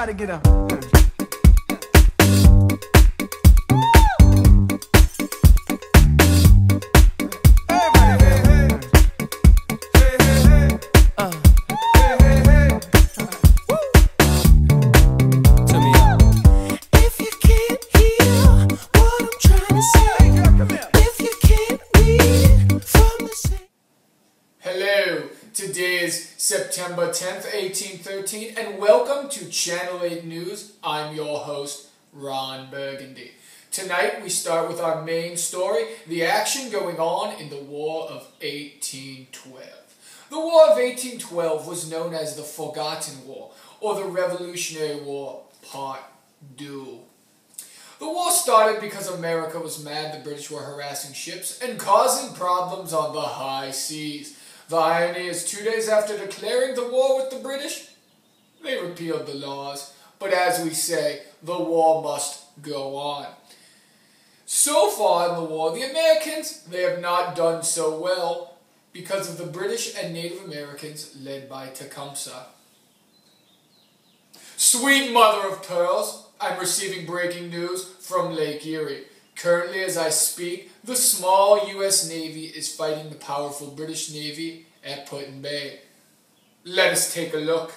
Everybody get up. Hello, today is September 10th, 1813, and welcome to Channel 8 News. I'm your host, Ron Burgundy. Tonight we start with our main story, the action going on in the War of 1812. The War of 1812 was known as the Forgotten War, or the Revolutionary War Part 2. The war started because America was mad the British were harassing ships and causing problems on the high seas. The irony is 2 days after declaring the war with the British, they repealed the laws. But as we say, the war must go on. So far in the war, the Americans, they have not done so well because of the British and Native Americans led by Tecumseh. Sweet mother of pearls, I'm receiving breaking news from Lake Erie. Currently, as I speak, the small U.S. Navy is fighting the powerful British Navy at Put-in Bay. Let us take a look.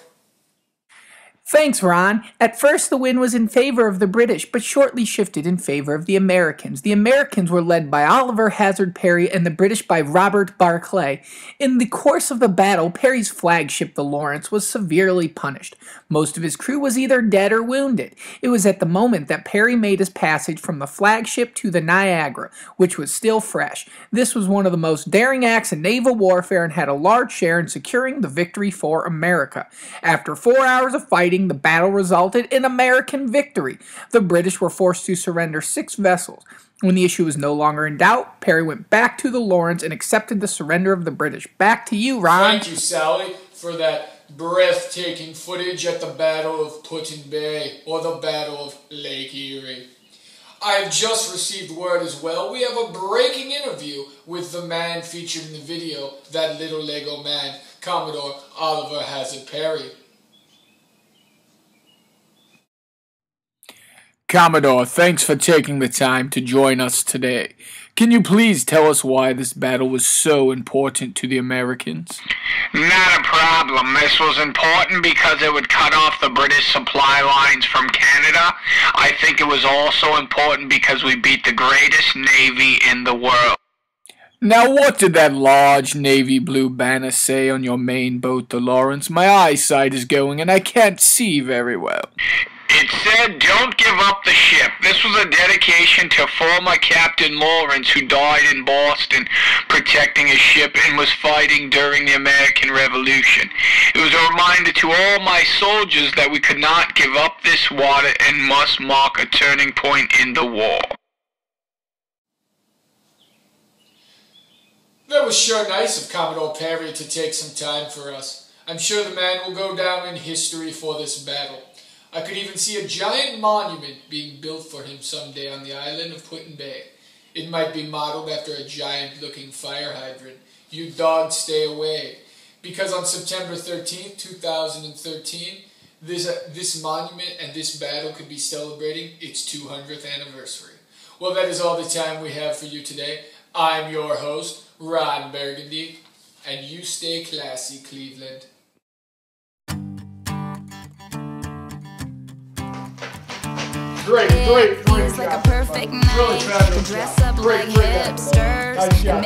Thanks, Ron. At first, the wind was in favor of the British, but shortly shifted in favor of the Americans. The Americans were led by Oliver Hazard Perry and the British by Robert Barclay. In the course of the battle, Perry's flagship, the Lawrence, was severely punished. Most of his crew was either dead or wounded. It was at the moment that Perry made his passage from the flagship to the Niagara, which was still fresh. This was one of the most daring acts in naval warfare and had a large share in securing the victory for America. After 4 hours of fighting, the battle resulted in American victory. The British were forced to surrender 6 vessels. When the issue was no longer in doubt, Perry went back to the Lawrence and accepted the surrender of the British. Back to you, Ron. Thank you, Sally, for that breathtaking footage at the Battle of Put-in Bay, or the Battle of Lake Erie. I have just received word as well. We have a breaking interview with the man featured in the video, that little Lego man, Commodore Oliver Hazard Perry. Commodore, thanks for taking the time to join us today. Can you please tell us why this battle was so important to the Americans? Not a problem. This was important because it would cut off the British supply lines from Canada. I think it was also important because we beat the greatest navy in the world. Now, what did that large navy blue banner say on your main boat, the Lawrence? My eyesight is going and I can't see very well. It said, "Don't give up the ship." This was a dedication to former Captain Lawrence, who died in Boston protecting his ship and was fighting during the American Revolution. It was a reminder to all my soldiers that we could not give up this water and must mark a turning point in the war. That was sure nice of Commodore Perry to take some time for us. I'm sure the man will go down in history for this battle. I could even see a giant monument being built for him someday on the island of Put-in Bay. It might be modeled after a giant-looking fire hydrant. You dogs stay away. Because on September 13th, 2013, this monument and this battle could be celebrating its 200th anniversary. Well, that is all the time we have for you today. I'm your host, Ron Burgundy, and you stay classy, Cleveland. Great Feels like job. a perfect night Really fabulous to dress job. up Great like hipsters. Nice job.